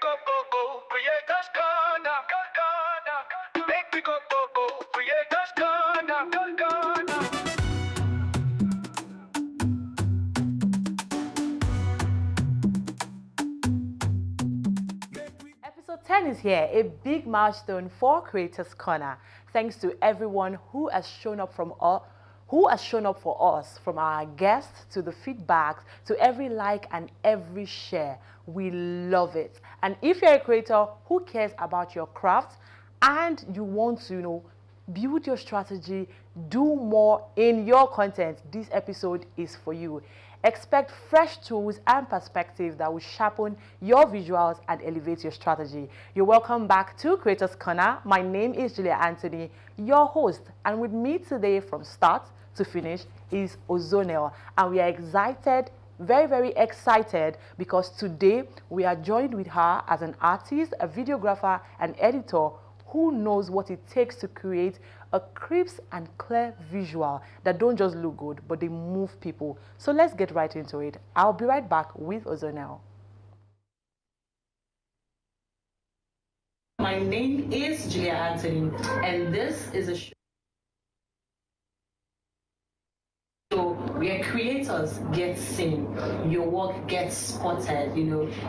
go, creators corner. Make we go, creators corner. Episode 10 is here, a big milestone for Creators Corner. Thanks to everyone who has shown up for us, from our guests to the feedbacks to every like and every share. We love it. And if you're a creator who cares about your craft and you want to, build your strategy, do more in your content, this episode is for you. Expect fresh tools and perspectives that will sharpen your visuals and elevate your strategy. You're welcome back to Creators Corner. My name is Julia Anthony, your host, and with me today from start to finish is Ozonel, and we are excited, very, very excited, because today we are joined with her as an artist, a videographer, and editor who knows what it takes to create a crisp and clear visual that don't just look good, but they move people. So let's get right into it. I'll be right back with Ozonel. My name is Julia Anthony, and this is a show where creators get seen, your work gets spotted.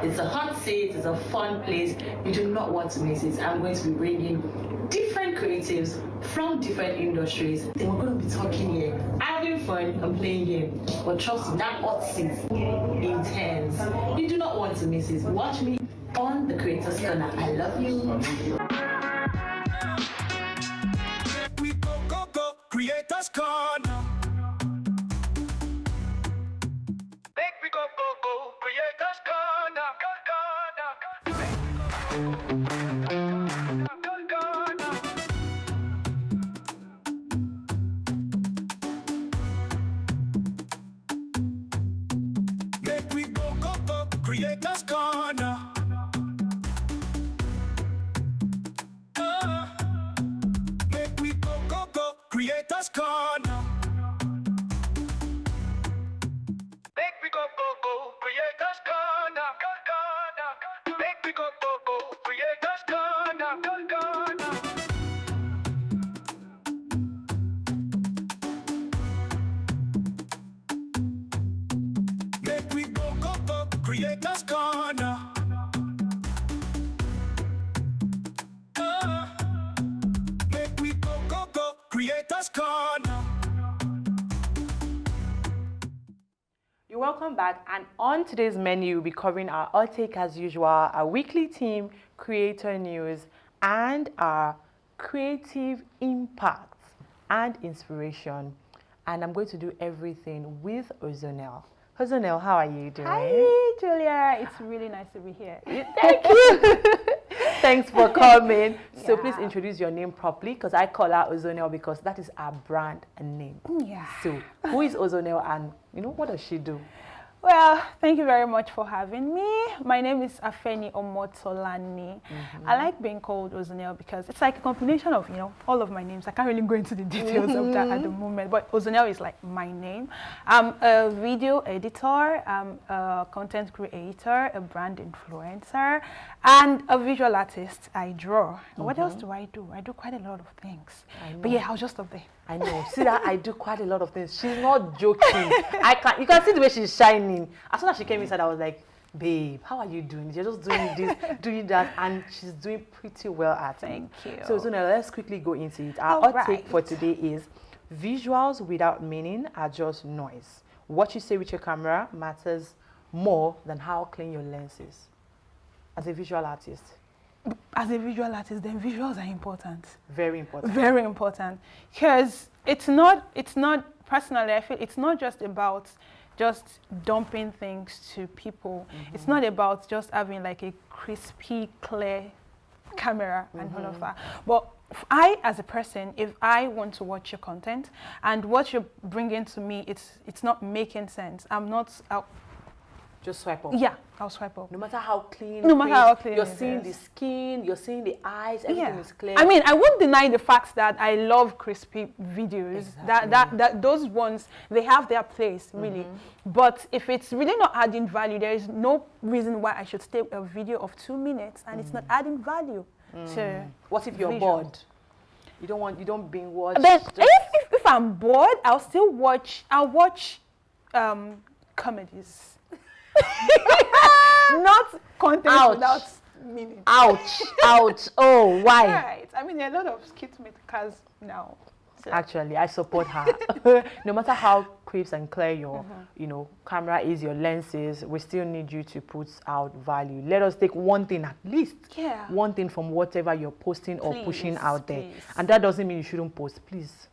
It's a hot seat, it's a fun place. You do not want to miss it. I'm going to be bringing different creatives from different industries. Then we're going to be talking here, having fun and playing games. But trust me, that hot seat, intense. You do not want to miss it. Watch me on the Creators Corner. I love you. We go, Creators Corner. Make we go, Creators Corner. Make we go, Creators Corner. Make we go, Creators Corner. Make we go, Creators Corner. Make we go, Creators Corner. Make we go, Creators Corner. Make we go, Creators Corner. You're welcome back, and on today's menu, we'll be covering our hot take as usual, our weekly team, creator news, and our creative impact and inspiration. And I'm going to do everything with Ozonel. Ozonel, how are you doing? Hi, Julia. It's really nice to be here. Thank you. Thanks for coming. So Yeah. please introduce your name properly, because I call her Ozonel because that is our brand and name. Yeah. So who is Ozonel, and what does she do? Well, thank you very much for having me. My name is Afeni Omotolani. I like being called Ozonel because it's like a combination of, all of my names. I can't really go into the details of that at the moment, but Ozonel is like my name. I'm a video editor, I'm a content creator, a brand influencer, and a visual artist. I draw. What else do? I do quite a lot of things. But yeah, I'll just stop there. I know. See that I do quite a lot of things. She's not joking. You can see the way she's shining. As soon as she came inside, I was like, babe, how are you doing? You're just doing this, doing that, and she's doing pretty well at it. Thank you. So now let's quickly go into it. Our hot take for today is visuals without meaning are just noise. What you say with your camera matters more than how clean your lens is. As a visual artist. As a visual artist, then visuals are important. Very important. Very important. Because it's not, personally, I feel it's not just about just dumping things to people. It's not about just having like a crispy, clear camera and all of that. But I, as a person, if I want to watch your content and what you're bringing to me, it's not making sense. I'm not Just swipe up. Yeah, I'll swipe up. No matter how clean. No matter how clean you're it seeing is. the skin, you're seeing the eyes, everything is clear. I mean, I won't deny the fact that I love crispy videos. Exactly. That those ones, they have their place, really. But if it's really not adding value, there is no reason why I should stay a video of 2 minutes and it's not adding value to What if you're visual. bored? You don't binge watch. Then if I'm bored, I'll still watch. I'll watch comedies. Not content Ouch. without meaning. Ouch, ouch. Oh, why? Right. I mean, there are a lot of skit makers now. So. Actually, I support her. No matter how crisp and clear your, camera is, your lens is, we still need you to put out value. Let us take one thing at least. Yeah. One thing from whatever you're posting or pushing out there. Please. And that doesn't mean you shouldn't post. Please.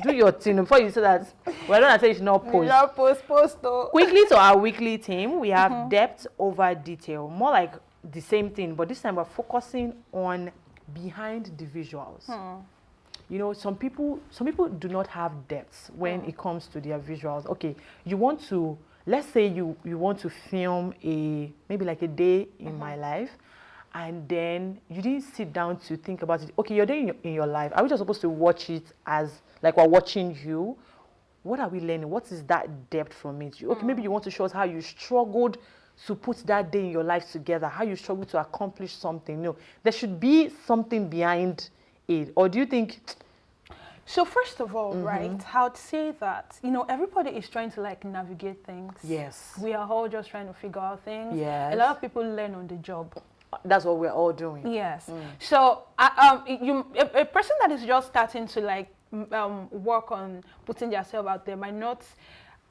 Do your thing before you say that. Well, I don't say you should not post. Not post though. Quickly to our weekly theme, we have depth over detail. More like the same thing, but this time we're focusing on behind the visuals. You know, some people do not have depth when it comes to their visuals. Okay, you want to, let's say you want to film maybe like a day in my life, and then you didn't sit down to think about it. Okay, you're there in your life. Are we just supposed to watch it as like we're watching you? What are we learning? What is that depth from it? Okay, maybe you want to show us how you struggled to put that day in your life together, how you struggled to accomplish something. No, there should be something behind it. Or do you think? So first of all, right, I would say that, everybody is trying to like navigate things. Yes. We are all just trying to figure out things. Yes. A lot of people learn on the job. That's what we're all doing. Yes. So a person that is just starting to like work on putting themselves out there might not,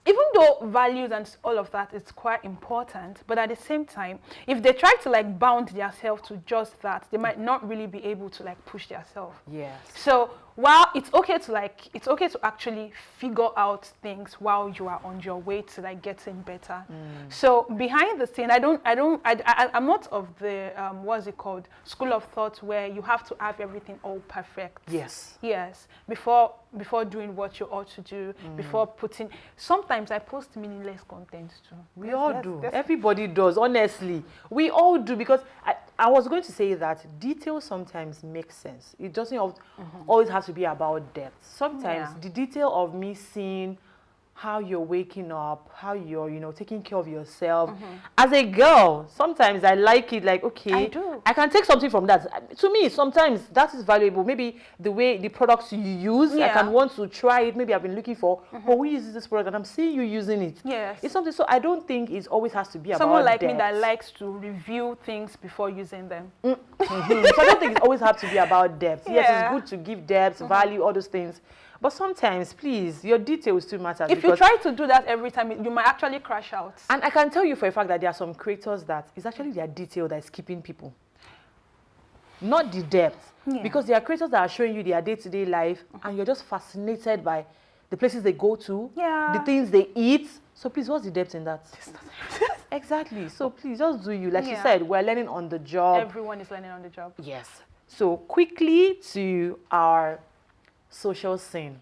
even though values and all of that is quite important, but at the same time, if they try to like bound themselves to just that, they might not really be able to like push themselves. Yes. So while it's okay to actually figure out things while you are on your way to like getting better. So behind the scene, I'm not of the what's it called, school of thought where you have to have everything all perfect. Yes. Yes. Before doing what you ought to do, before putting. Sometimes I post meaningless content too. We all do. Everybody does, honestly. We all do, because I was going to say that detail sometimes makes sense. It doesn't always have to be about depth. Sometimes the detail of me seeing how you're waking up, how you're, taking care of yourself. As a girl, sometimes I like it, like, okay, I do. I can take something from that. To me, sometimes that is valuable. Maybe the way the products you use, I can want to try it. Maybe I've been looking for, who uses this product, and I'm seeing you using it. Yes. It's something, so I don't think it always has to be about Someone like depth. me that likes to review things before using them. So I don't think it always has to be about depth. Yes, it's good to give depth, value, all those things. But sometimes, please, your details still matter. If you try to do that every time, you might actually crash out. And I can tell you for a fact that there are some creators that it's actually their detail that is keeping people. Not the depth. Because there are creators that are showing you their day-to-day life, and you're just fascinated by the places they go to, the things they eat. So please, what's the depth in that? Exactly. So please, just do you. Like you said, we're learning on the job. Everyone is learning on the job. Yes. So quickly to our social scene.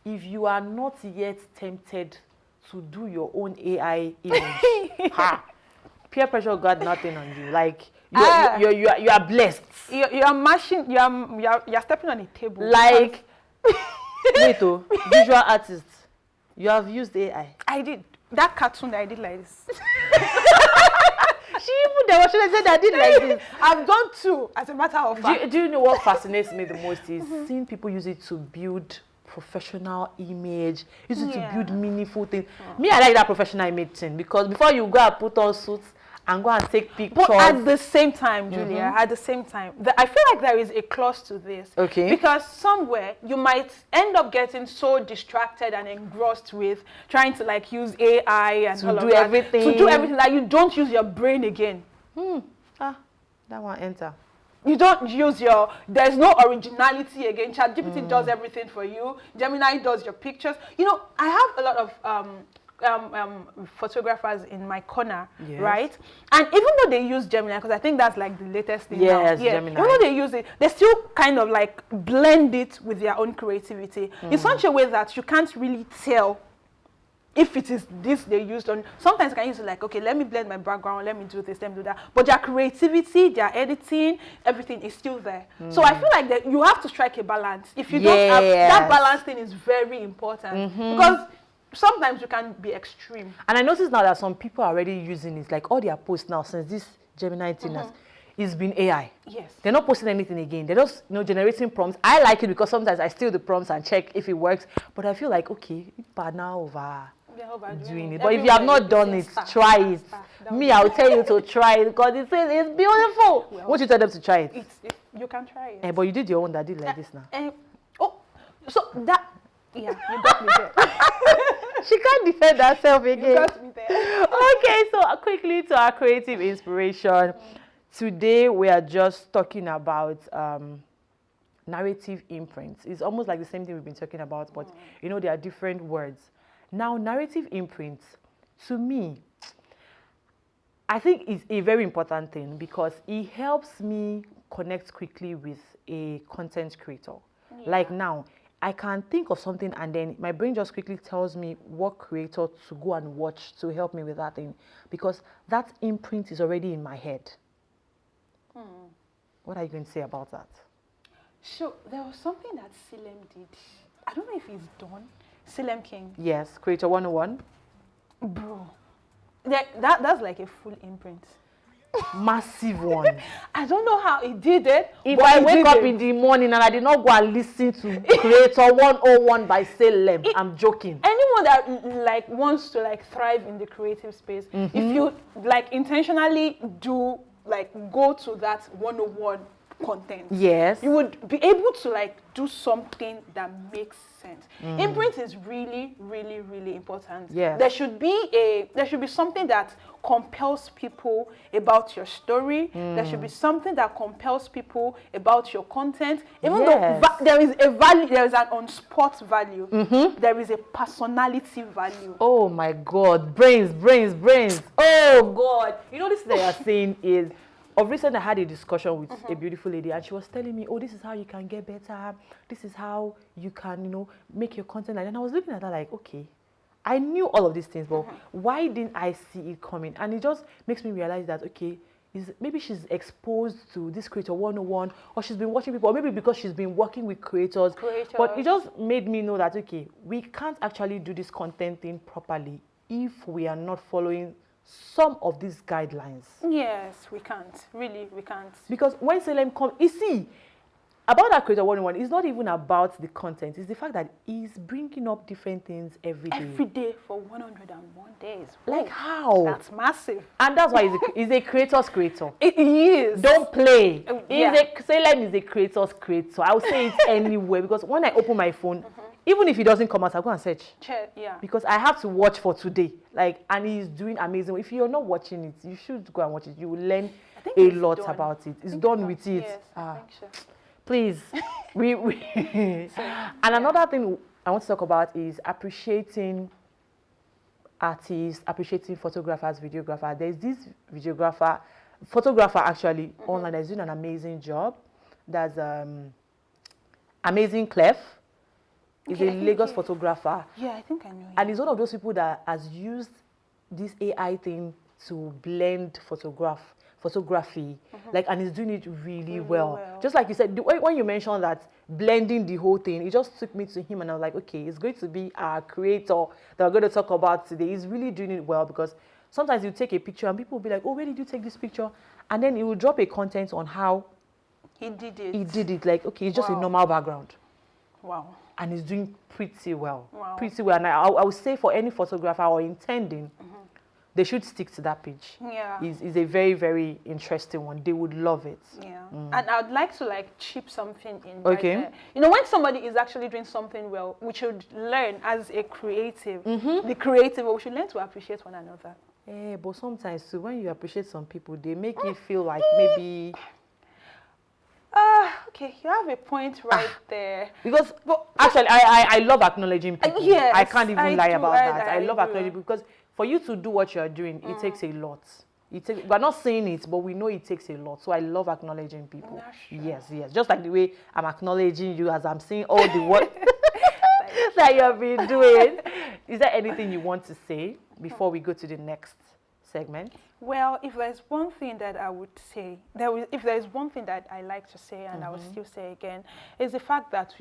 If you are not yet tempted to do your own AI image, peer pressure got nothing on you. Like you are blessed. You are mashing. You are stepping on a table. Like wait, visual artist, you have used AI. I did that cartoon that I did like this. She even there was said I did like this. I've done two, as a matter of fact. Do you know what fascinates me the most is seeing people use it to build professional image, use it to build meaningful things. Me, I like that professional image thing, because before you go and put on suits and go and take pictures. But at the same time, Julia, at the same time, I feel like there is a clause to this. Okay. Because somewhere you might end up getting so distracted and engrossed with trying to like use AI and To all do of that, everything. to do everything that you don't use your brain again. That one enter. You don't use there's no originality again. ChatGPT does everything for you. Gemini does your pictures. I have a lot of photographers in my corner, right? And even though they use Gemini, because I think that's like the latest thing now. Gemini. Even though they use it, they still kind of like blend it with their own creativity in such a way that you can't really tell if it is this they used on, sometimes you can use it like, okay, let me blend my background, let me do this, let me do that. But their creativity, their editing, everything is still there. So I feel like that you have to strike a balance. If you don't have that balance thing is very important because sometimes you can be extreme. And I notice now that some people are already using it, like all their posts now since this Gemini thing has it's been AI. Yes. They're not posting anything again. They're just generating prompts. I like it because sometimes I steal the prompts and check if it works. But I feel like, okay, it's now over doing it. But if you have not done it, try it. Me, I'll tell you to try it because it's beautiful. Well, won't you tell them to try it? You can try it. But you did your own that did like this now. So that, yeah, you got me there. She can't defend herself again. You got me there. Okay, so quickly to our creative inspiration. Today we are just talking about narrative imprints. It's almost like the same thing we've been talking about, but there are different words. Now, narrative imprints, to me, I think is a very important thing because it helps me connect quickly with a content creator. Yeah. Like now, I can think of something and then my brain just quickly tells me what creator to go and watch to help me with that thing because that imprint is already in my head. What are you going to say about that? So there was something that Silem did. I don't know if he's done. Silem King. Yes, Creator 101. Bro, that's like a full imprint. Massive one. I don't know how he did it. If I wake up in the morning and I did not go and listen to Creator 101 by Silem, I'm joking. Anyone that wants to thrive in the creative space, if you intentionally do go to that 101 content, yes, you would be able to do something that makes sense. Imprint is really, really, really important. Yes. There should be something that compels people about your story. There should be something that compels people about your content. Even though there is a value, there is an on-spot value. There is a personality value. Oh my God, brains. Oh God. This that you're saying is, of recent I had a discussion with a beautiful lady and she was telling me, oh, this is how you can get better. This is how you can, make your content like that. And I was looking at her like, okay, I knew all of these things, but why didn't I see it coming? And it just makes me realize that, okay, maybe she's exposed to this Creator 101 or she's been watching people, or maybe because she's been working with creators. But it just made me know that, okay, we can't actually do this content thing properly if we are not following some of these guidelines. Yes, we can't. Really, we can't. Because when Silem comes, you see, about that Creator 101, it's not even about the content. It's the fact that he's bringing up different things every day. Every day for 101 days. Like how? That's massive. And that's why he's a creator's creator. It is. Don't play. Yeah. Silem is a creator's creator. I'll say it anyway because when I open my phone, even if it doesn't come out, I'll go and search. Yeah. Because I have to watch for today. And he's doing amazing. If you're not watching it, you should go and watch it. You will learn a lot about it. It's done with it. Yes, I think so. Please. And another thing I want to talk about is appreciating artists, appreciating photographers, videographers. There's this photographer actually online that's doing an amazing job. There's Amazing Clef. He's a Lagos photographer. Yeah, I think I know him. And he's one of those people that has used this AI thing to blend photography, and he's doing it really well. Just like you said, when you mentioned that blending the whole thing, it just took me to him and I was like, okay, it's going to be our creator that we're going to talk about today. He's really doing it well because sometimes you take a picture and people will be like, oh, where did you take this picture? And then he will drop a content on how he did it. He did it. Like, okay, it's just a normal background. Wow. And he's doing pretty well. Wow. Pretty well. And I would say for any photographer or intending, they should stick to that page. Yeah. It's a very, very interesting one. They would love it. Yeah. And I'd like to chip something in. Okay. Right there. When somebody is actually doing something well, we should learn as a creative, the creative, we should learn to appreciate one another. Yeah, but sometimes too, when you appreciate some people, they make you feel like maybe... Okay, you have a point right there. Because actually, I love acknowledging people. Yes, I can't even lie about that. I love do. acknowledging people because for you to do what you're doing, it takes a lot. We're not saying it, but we know it takes a lot. So I love acknowledging people. Yes. Just like the way I'm acknowledging you as I'm saying all the work. that you have been doing. Is there anything you want to say before we go to the next segment? Well, if there's one thing that I would say, if there's one thing that I like to say and I will still say again, is the fact that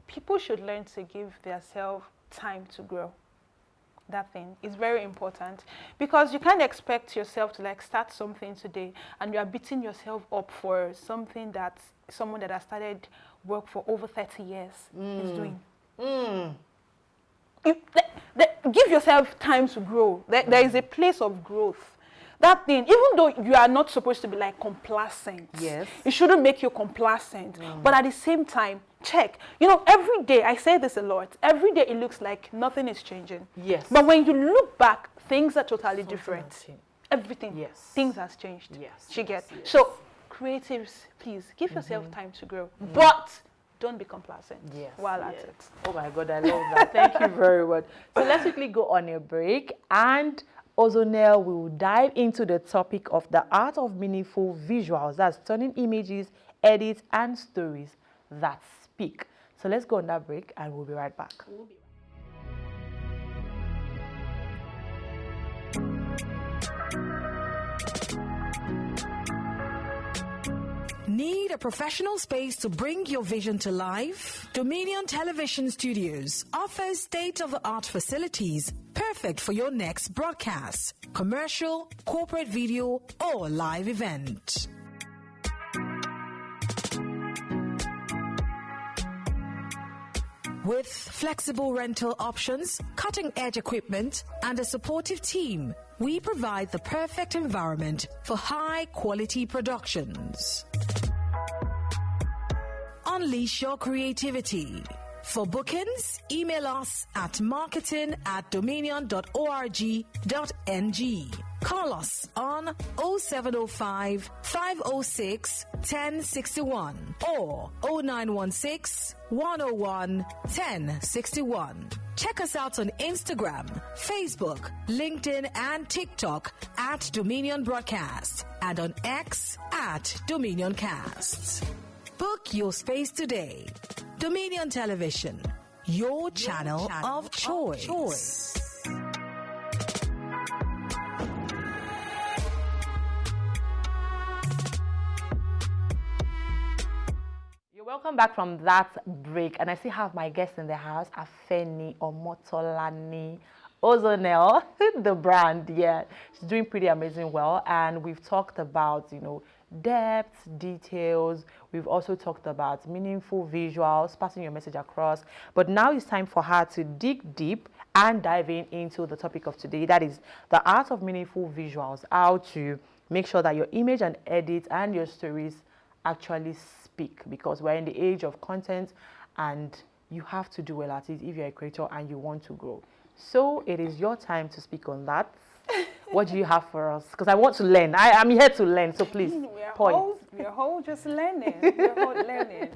people should learn to give themselves time to grow. That thing is very important, because you can't expect yourself to like start something today and you are beating yourself up for something that someone that has started work for over 30 years is doing. Give yourself time to grow. There is a place of growth. That thing, even though you are not supposed to be like complacent, yes, it shouldn't make you complacent. But at the same time, check. You know, every day, I say this a lot, every day it looks like nothing is changing. Yes. But when you look back, things are totally different. Everything, yes, things has changed. Yes. You get? Yes. So, creatives, please, give yourself time to grow. But don't be complacent while at it. Oh my God, I love that. Thank you very much. So let's quickly go on a break, and Ozonel will dive into the topic of the art of meaningful visuals. That's turning images, edits, and stories that speak. So let's go on that break, and we'll be right back. Need a professional space to bring your vision to life? Dominion Television Studios offers state-of-the-art facilities perfect for your next broadcast, commercial, corporate video, or live event. With flexible rental options, cutting-edge equipment, and a supportive team, we provide the perfect environment for high-quality productions. Unleash your creativity. For bookings, email us at marketing@dominion.org.ng. Call us on 0705 506 1061 or 0916 101 1061. Check us out on Instagram, Facebook, LinkedIn, and TikTok at Dominion Broadcast, and on X at Dominion Casts. Book your space today. Dominion Television, your channel of choice. You're welcome back from that break, and I still have my guest in the house, Afeni Omotolani Ozonel, the brand. Yeah, she's doing pretty amazing well, and we've talked about, depth, details. We've also talked about meaningful visuals, passing your message across. But now it's time for her to dig deep and dive into the topic of today. That is the art of meaningful visuals, how to make sure that your image and edit and your stories actually speak, because we're in the age of content and you have to do well at it if you're a creator and you want to grow. So it is your time to speak on that. What do you have for us? Because I want to learn. I'm here to learn, so please, point. We're all just learning. We're all learning.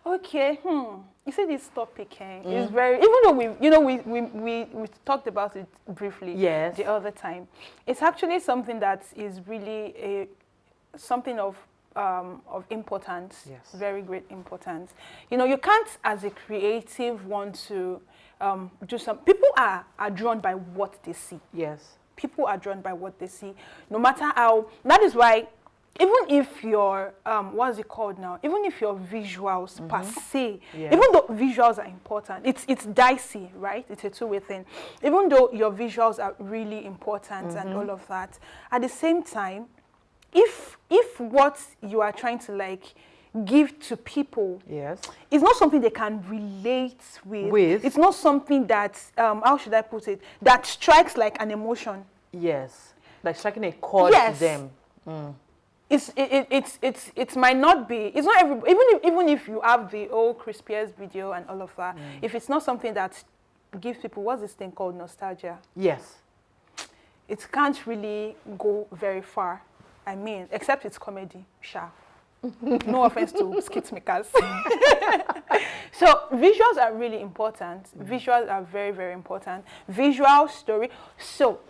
Okay. You see, this topic is very. Even though we talked about it briefly the other time, it's actually something that is really something of importance. Yes. Very great importance. You can't, as a creative, want to do some. People are drawn by what they see. Yes. People are drawn by what they see, no matter how. That is why, even if your what's it called now? Even if your visuals per se, even though visuals are important, it's dicey, right? It's a two-way thing. Even though your visuals are really important and all of that, at the same time, if what you are trying to give to people is not something they can relate with. It's not something that how should I put it, that strikes like an emotion. Yes, like striking a chord to them. It might not be. It's not every. Even if you have the old Chris Pierce video and all of that, if it's not something that gives people, what's this thing called, nostalgia? Yes, it can't really go very far. I mean, except it's comedy, sure. No offense to skit makers. So visuals are really important. Visuals are very, very important. Visual story. So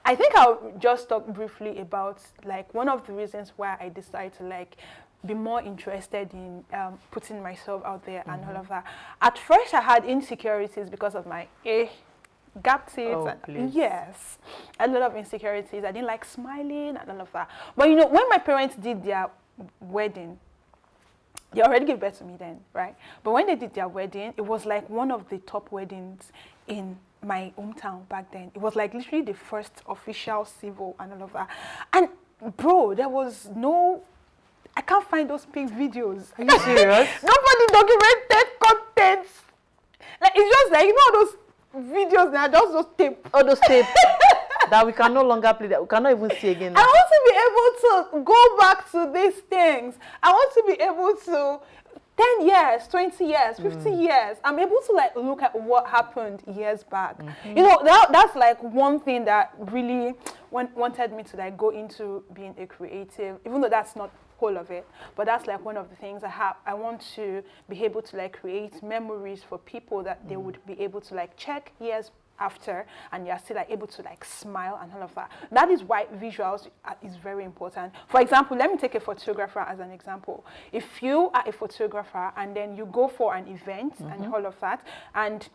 I think I'll just talk briefly about one of the reasons why I decided to be more interested in putting myself out there and all of that. At first, I had insecurities because of my gap teeth. Oh, And, please. yes, a lot of insecurities. I didn't like smiling and all of that. But you know, when my parents did their wedding, they already gave birth to me then, right? But when they did their wedding, it was like one of the top weddings in my hometown back then. It was like literally the first official civil and all of that. And bro, there was no, I can't find those pink videos. Are you serious? Nobody documented content. Like, it's just like, you know, those videos now, just those tape. All those tape that we can no longer play, that we cannot even see again. I want to be able to go back to these things. I want to be able to 10 years, 20 years, 50 years, I'm able to like look at what happened years back. You know, that's like one thing that really wanted me to like go into being a creative, even though that's not whole of it, but that's like one of the things I want to be able to like create memories for people that they would be able to like check years after, and you're still like able to like smile and all of that. That is why visuals is very important. For example, let me take a photographer as an example. If you are a photographer and then you go for an event and all of that, and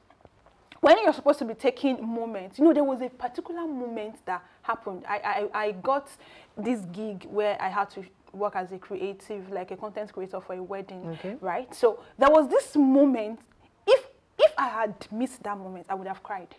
when you're supposed to be taking moments, you know, there was a particular moment that happened. I got this gig where I had to work as a creative, like a content creator for a wedding, right? So there was this moment. If I had missed that moment, I would have cried.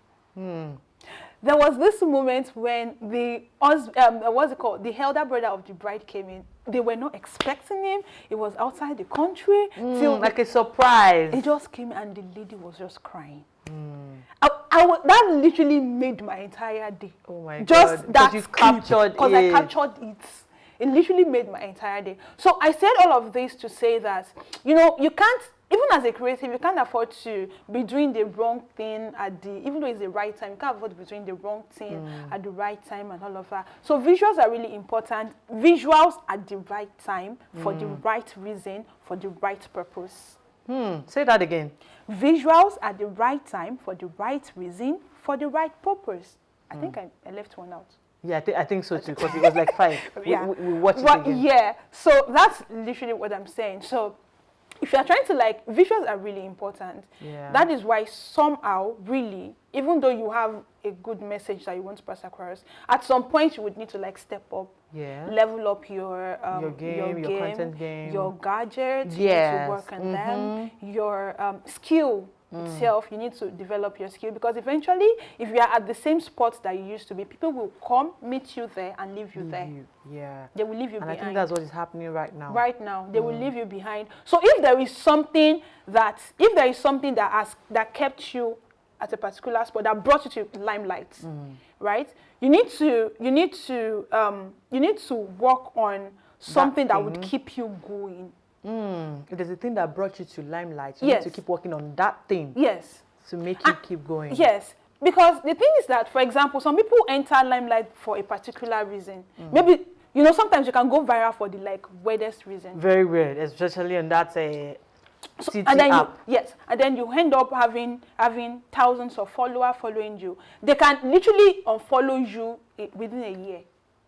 There was this moment when the what's it called? The elder brother of the bride came in. They were not expecting him. It was outside the country. Till like a surprise. He just came and the lady was just crying. That literally made my entire day. Oh my God. Just that you've captured because I captured it. It literally made my entire day. So I said all of this to say that, you know, you can't, even as a creative, you can't afford to be doing the wrong thing even though it's the right time, you can't afford to be doing the wrong thing at the right time and all of that. So visuals are really important. Visuals at the right time, for the right reason, for the right purpose. Say that again. Visuals at the right time, for the right reason, for the right purpose. I think I left one out. Yeah, I think so too, because it was like 5. Yeah. We watched it again. Yeah, so that's literally what I'm saying. So if you're trying to like, visuals are really important. Yeah. That is why somehow, really, even though you have a good message that you want to pass across, at some point you would need to like step up, level up your game, your content game, your gadgets, you need to work on them, your skill itself, you need to develop your skill, because eventually if you are at the same spot that you used to be, people will come, meet you there and leave you there. Yeah. They will leave you behind. I think that's what is happening right now. Right now, they will leave you behind. So if there is something that that kept you at a particular spot, that brought you to limelight, right? You need to work on something that would keep you going. It is the thing that brought you to limelight. You need to keep working on that thing. Yes. To make you keep going. Yes. Because the thing is that, for example, some people enter limelight for a particular reason. Maybe, you know, sometimes you can go viral for the like weirdest reason. Very weird, especially on that city and then app. and then you end up having thousands of followers following you. They can literally unfollow you within a year.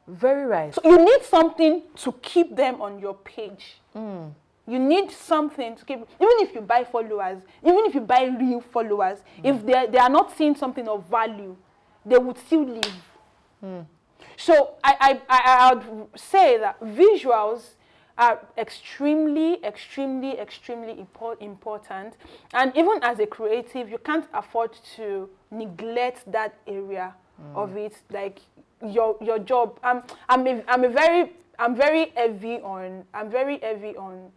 Very right. So you need something to keep them on your page. You need something to keep, even if you buy followers, even if you buy real followers, if they are not seeing something of value, they would still leave. So I would say that visuals are extremely important. And even as a creative, you can't afford to neglect that area of it, like your job. I'm very heavy on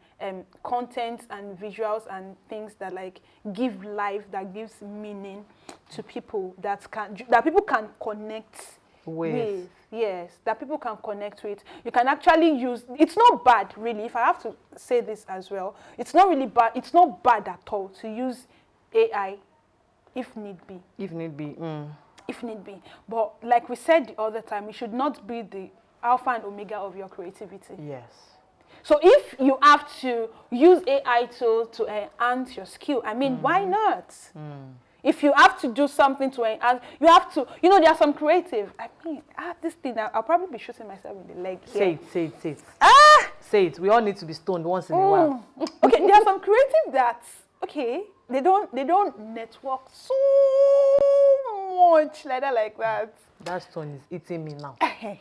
content and visuals and things that like give life, that gives meaning to people, that people can connect with. Yes, that people can connect with. You can actually use, it's not bad really, if I have to say this as well, it's not really bad, it's not bad at all to use AI if need be. If need be. But like we said the other time, it should not be the alpha and omega of your creativity. Yes. So if you have to use AI tools to enhance your skill, I mean, why not? If you have to do something to enhance, you have to, you know, there are some creative, I mean, this thing, I'll probably be shooting myself in the leg here. Say it. Say it. We all need to be stoned once in a while. Okay, there are some creative that, okay, they don't network so much like that. That stone is eating me now. They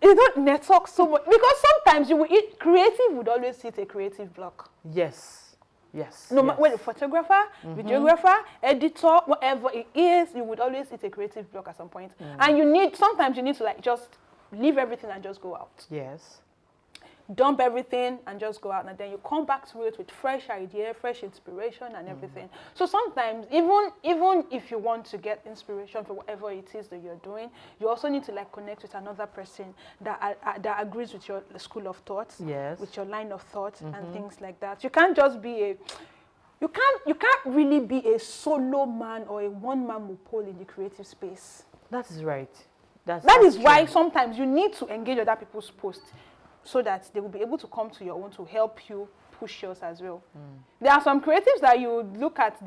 don't network so much because sometimes you will eat creative would always hit a creative block. Yes. Yes. No matter whether photographer, videographer, editor, whatever it is, you would always hit a creative block at some point. And sometimes you need to like just leave everything and just go out. Yes. Dump everything and just go out, and then you come back to it with fresh idea, fresh inspiration and everything. So sometimes even if you want to get inspiration for whatever it is that you're doing, you also need to like connect with another person that agrees with your school of thought, yes, with your line of thought and things like that. You can't just be you can't really be a solo man or a one-man mopole in the creative space. That is right. That is why sometimes you need to engage other people's posts, so that they will be able to come to your own to help you push yours as well. There are some creatives that you look at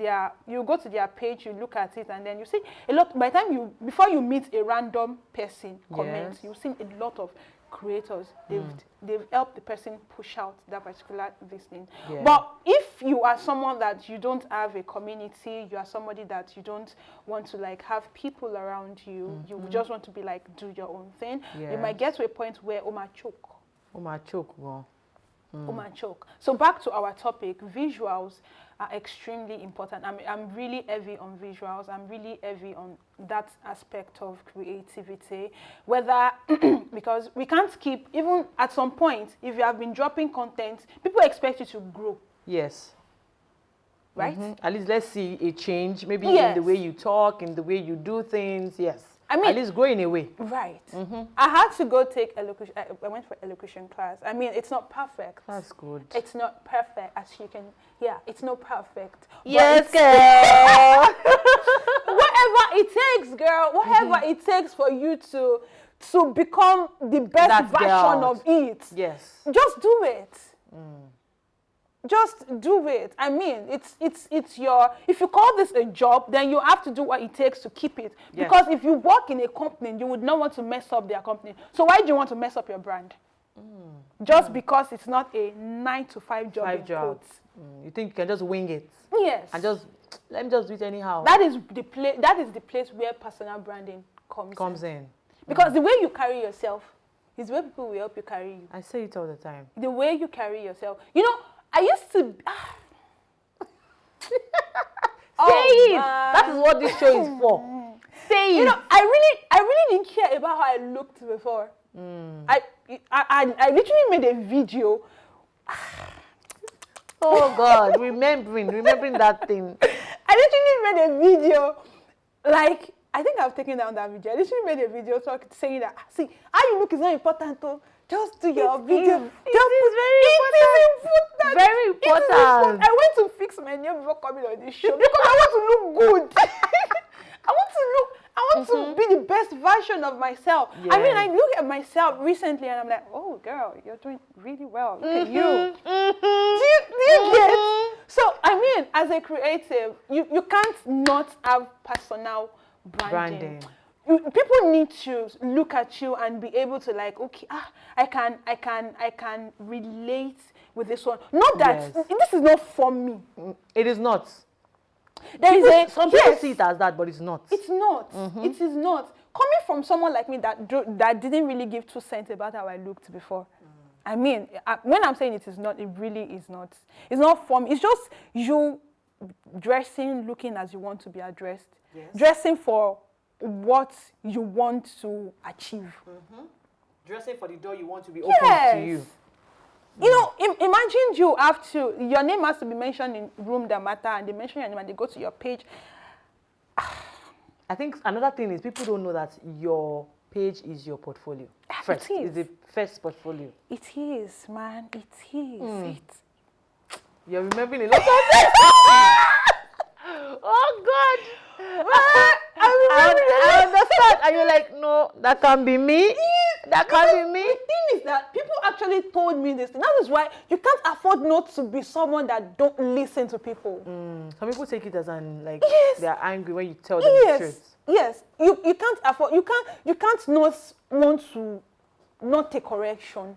you go to their page, you look at it, and then you see a lot. By the time before you meet a random person comment, yes, you've seen a lot of creators. They've helped the person push out that particular thing. Yeah. But if you are someone that you don't have a community, you are somebody that you don't want to like have people around you, you just want to be like do your own thing, you might get to a point where choke. Choke. So back to our topic, visuals are extremely important. I'm really heavy on visuals. I'm really heavy on that aspect of creativity. Whether because we can't keep, even at some point, if you have been dropping content, people expect you to grow. Yes. Right? At least let's see a change, maybe in the way you talk, in the way you do things. Yes. I mean, at least grow in a way. Right. I had to go take elocution. I went for elocution class. I mean, it's not perfect. That's good. It's not perfect, as you can. Yeah, it's not perfect. Yes, girl. Whatever it takes, girl. Whatever it takes for you to become the best version of it. Yes. Just do it. Just do it. I mean, it's your, if you call this a job, then you have to do what it takes to keep it. Yes. Because if you work in a company, you would not want to mess up their company. So why do you want to mess up your brand? Just because it's not a 9-to-5 job. You think you can just wing it? Yes. And just, let me just do it anyhow. That is the place where personal branding comes in. Because the way you carry yourself is the way people will help you carry you. I say it all the time. The way you carry yourself. You know, I used to... Say it! Man. That is what this show is for. Say it! You know, I really didn't care about how I looked before. I literally made a video. Oh God, remembering that thing. I literally made a video, like, I think I've taken down that video. I literally made a video saying that, see, how you look is not important though. Just do your video. It is very important. I went to fix my nail before coming on this show because I want to look good. I want to be the best version of myself. Yes. I mean, I look at myself recently and I'm like, oh girl, you're doing really well. Look at you. Do you get? So, I mean, as a creative, you can't not have personal branding. People need to look at you and be able to like, okay, I can relate with this one. Not that this is not for me. It is not. Some people see it as that, but it's not. It's not. It is not. Coming from someone like me that didn't really give 2 cents about how I looked before. I mean, when I'm saying it is not, it really is not. It's not for me. It's just you dressing, looking as you want to be addressed. Yes. Dressing for what you want to achieve. Dressing for the door you want to be opened to you. You know, imagine your name has to be mentioned in room that matter, and they mention your name and they go to your page. I think another thing is people don't know that your page is your portfolio. First, it's the first portfolio. It is, man. It is. You're remembering a lot of things. Oh God. I understand. And you're like, no, that can't be me. That can't be me. The thing is that people actually told me this. That is why you can't afford not to be someone that don't listen to people. Some people take it as they're angry when you tell them the truth. Yes. You can't afford. You can't not want to not take correction.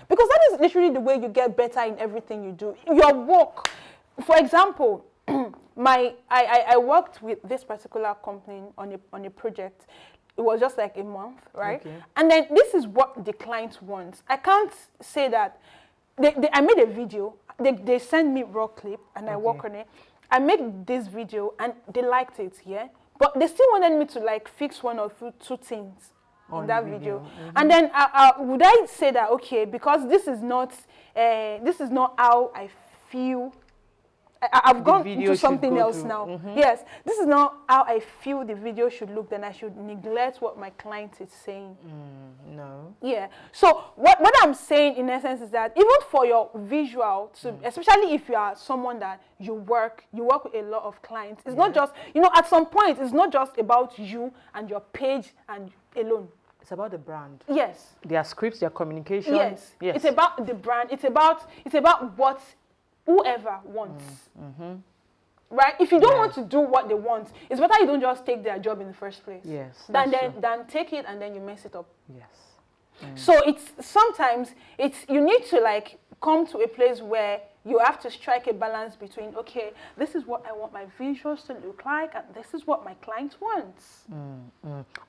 Because that is literally the way you get better in everything you do. Your work, for example, I worked with this particular company on a project. It was just like a month, right? Okay. And then this is what the client wants. I can't say that. I made a video. They sent me raw clip and I work on it. I made this video and they liked it, yeah? But they still wanted me to like fix one or two things on that video. And then would I say that, okay, because this is not how I feel. I've gone into something else now. Yes, this is not how I feel the video should look, then I should neglect what my client is saying. No. Yeah. So what I'm saying in essence is that even for your visual, especially if you are someone that you work with a lot of clients, it's not just, at some point, it's not just about you and your page and alone. It's about the brand. Yes. Their scripts, their communication. Yes. It's about the brand. It's about what whoever wants. Right? If you don't want to do what they want, it's better you don't just take their job in the first place. Yes. Than take it and then you mess it up. Yes. So sometimes you need to like come to a place where you have to strike a balance between, okay, this is what I want my visuals to look like and this is what my client wants.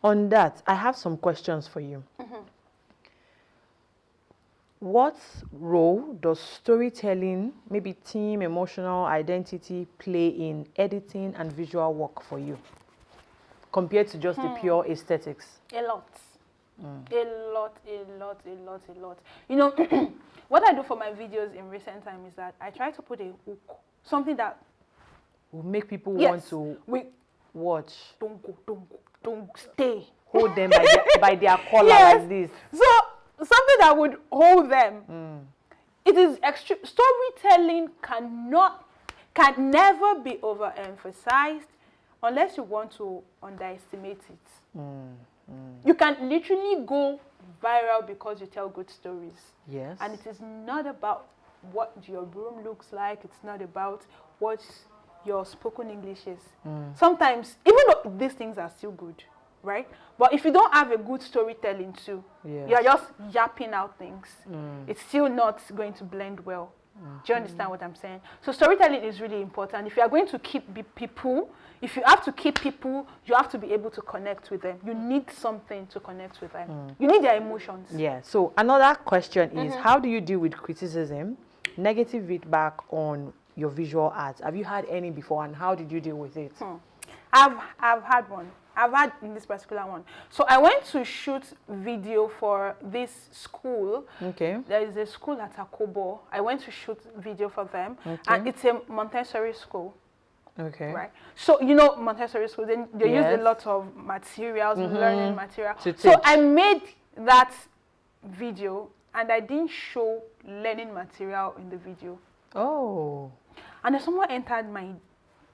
On that, I have some questions for you. What role does storytelling, maybe theme, emotional identity, play in editing and visual work for you, compared to just the pure aesthetics? A lot. A lot. What I do for my videos in recent time is that I try to put a hook, something that will make people want to watch. Don't go, don't stay. Hold them by their collar like this. So something that would hold them. It is extreme. Storytelling can never be overemphasized unless you want to underestimate it. You can literally go viral because you tell good stories. Yes. And it is not about what your room looks like. It's not about what your spoken English is. Sometimes, even though these things are still good, right? But if you don't have a good storytelling too, you're just yapping out things. It's still not going to blend well. Do you understand what I'm saying? So storytelling is really important. If you are going to keep people, if you have to keep people, you have to be able to connect with them. You need something to connect with them. You need their emotions. Yeah. So another question is, how do you deal with criticism, negative feedback on your visual arts? Have you had any before, and how did you deal with it? I've had one. I've had in this particular one. So I went to shoot video for this school. Okay. There is a school at Akobo. I went to shoot video for them. Okay. And it's a Montessori school. Okay. Right. So, Montessori school, they use a lot of materials, learning material. So I made that video and I didn't show learning material in the video. Oh. And then someone entered my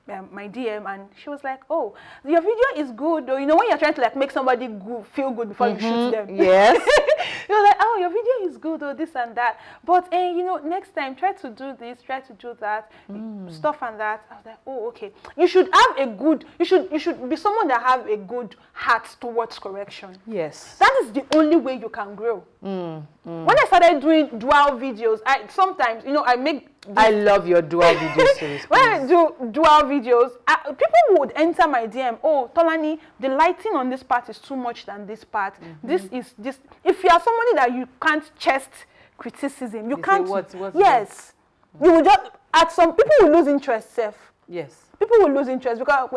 DM and she was like, oh, your video is good though. When you're trying to like make somebody feel good before you shoot them. Yes. She was like, oh, your video is good though, this and that. But next time try to do this, try to do that, stuff and that. I was like, oh, okay. You should have you should be someone that have a good heart towards correction. Yes. That is the only way you can grow. When I started doing dual videos, I love your dual video series. When I do dual videos, people would enter my DM. Oh, Tolani, the lighting on this part is too much than this part. This is this. If you are somebody that you can't chest criticism, you can't. What's yes, you will just. At some people will lose interest. Yes. People will lose interest because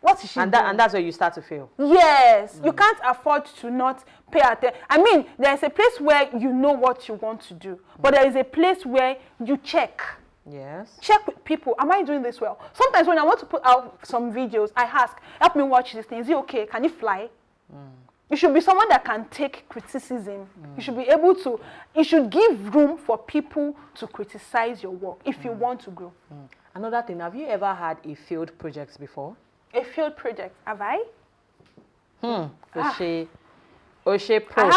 what is she doing? And that's where you start to fail. Yes. You can't afford to not pay attention. I mean, there's a place where you know what you want to do. But there is a place where you check. Yes. Check with people. Am I doing this well? Sometimes when I want to put out some videos, I ask, help me watch this thing. Is it okay? Can it fly? You should be someone that can take criticism. You should be able to, you should give room for people to criticize your work if you want to grow. Another thing, have you ever had a failed project before? A failed project, have I? Oshe Pro,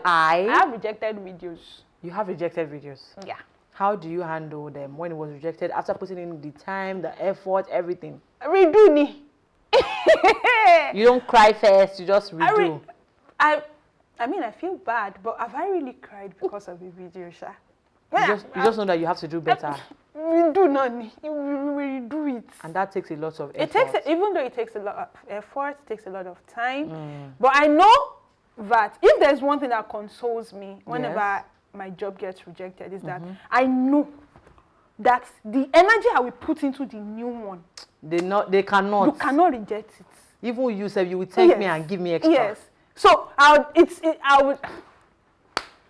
I have rejected videos. You have rejected videos? Yeah. How do you handle them when it was rejected after putting in the time, the effort, everything? Redo me. You don't cry first, you just redo. I mean, I feel bad, but have I really cried because of a video, Sha? You just know that you have to do better. We do not need, we do it. And that takes a lot of effort. It takes, even though it takes a lot of effort, it takes a lot of time. But I know that if there's one thing that consoles me whenever my job gets rejected, is that I know that the energy I will put into the new one, they cannot. you cannot reject it. Even you said you would take me and give me extra. Yes. So I would.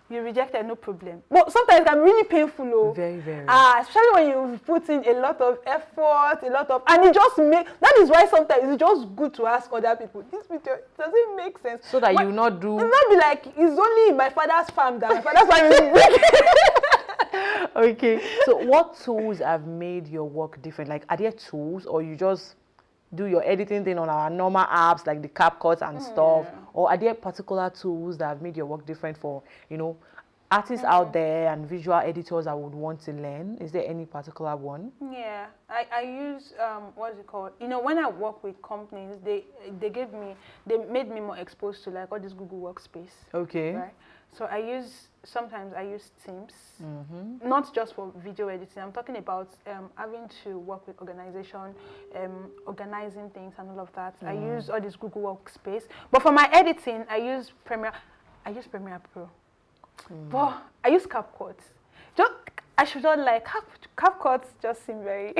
You rejected, no problem. But sometimes it can be really painful, oh. Very, very. Especially when you put in a lot of effort, and it just make. That is why sometimes it's just good to ask other people. This video, does it make sense? So that you not do. It's not be like it's only in my father's farm that my father's farm is. Okay. So what tools have made your work different? Like, are there tools, or you just do your editing thing on our normal apps like the CapCut and stuff, or are there particular tools that have made your work different for, you know, artists out there and visual editors that would want to learn? Is there any particular one? Yeah, I use what's it called? You know, when I work with companies, they made me more exposed to like all this Google Workspace. Okay. Right. So sometimes I use Teams, not just for video editing. I'm talking about having to work with organization, organizing things and all of that. I use all this Google Workspace. But for my editing, I use Premiere Pro. But I use CapCut. I should not like CapCut. Just seem very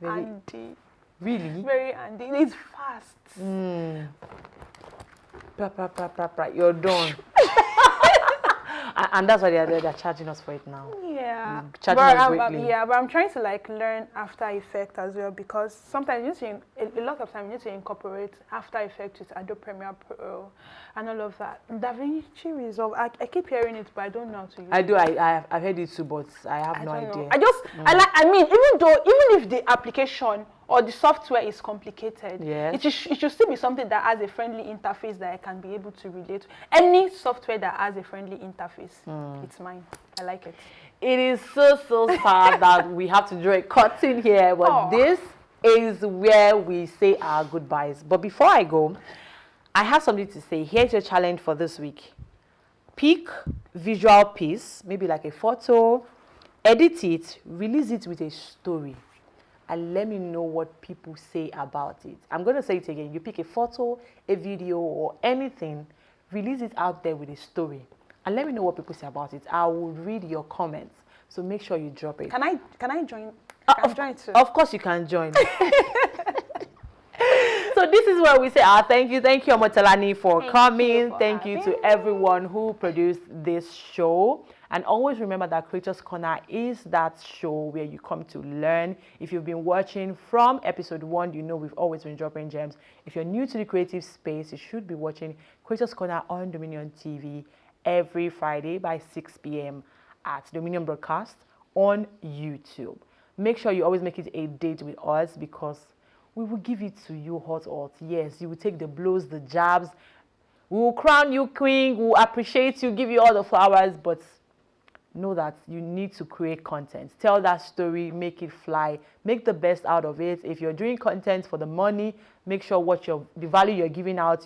handy. Really? Very handy. It's fast. You're done. And that's why they're charging us for it now. Yeah. Charging us greatly. But I'm trying to like learn After Effects as well, because sometimes a lot of time you need to incorporate After Effects with Adobe Premiere Pro and all of that. DaVinci Resolve, I keep hearing it, but I don't know how to use it. I do. I've heard it too, but I have no idea. I mean, even if the application or the software is complicated, yes, it should still be something that has a friendly interface that I can be able to relate to. Any software that has a friendly interface, it's mine. I like it. It is so sad that we have to draw a curtain here, but this is where we say our goodbyes. But before I go, I have something to say. Here's your challenge for this week. Pick visual piece, maybe like a photo, edit it, release it with a story, and let me know what people say about it. I'm going to say it again. You pick a photo, a video, or anything, release it out there with a story, and let me know what people say about it. I will read your comments, so make sure you drop it. Can I join? Join too? Of course you can join. So this is where we say our thank you. Thank you, Omotolani, for coming. Thank you to everyone who produced this show. And always remember that Creators Corner is that show where you come to learn. If you've been watching from episode 1, you know we've always been dropping gems. If you're new to the creative space, you should be watching Creators Corner on Dominion TV every Friday by 6 p.m. at Dominion Broadcast on YouTube. Make sure you always make it a date with us, because we will give it to you hot. Yes, you will take the blows, the jabs. We will crown you queen. We will appreciate you, give you all the flowers, but know that you need to create content. Tell that story, make it fly, make the best out of it. If you're doing content for the money, make sure the value you're giving out,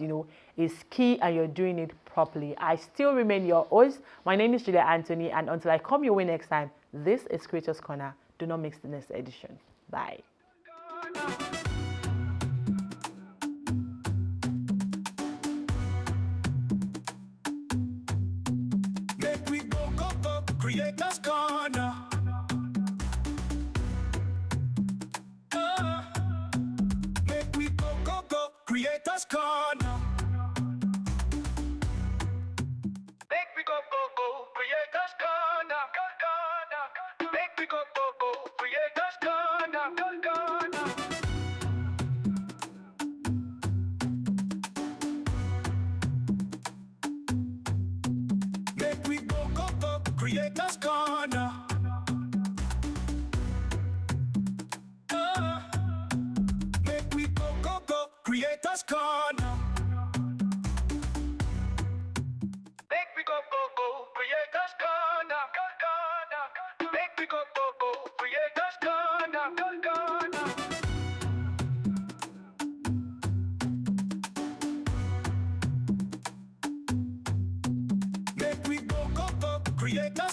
is key, and you're doing it properly. I still remain your host. My name is Julia Anthony, and until I come your way next time, this is Creators Corner. Do not miss the next edition. Bye. Make we go, go, go, Creators Corner. Make we go, go, go, Creators Corner. Make we go, go, go, Creators Corner. Make we go, go, go, Creators Corner. Make we go, go, go, Creators Corner. Make we go, go, go, Creators Corner. Make we go, go, go, Creators Corner. Make we go, go, go, Creators Corner. Creators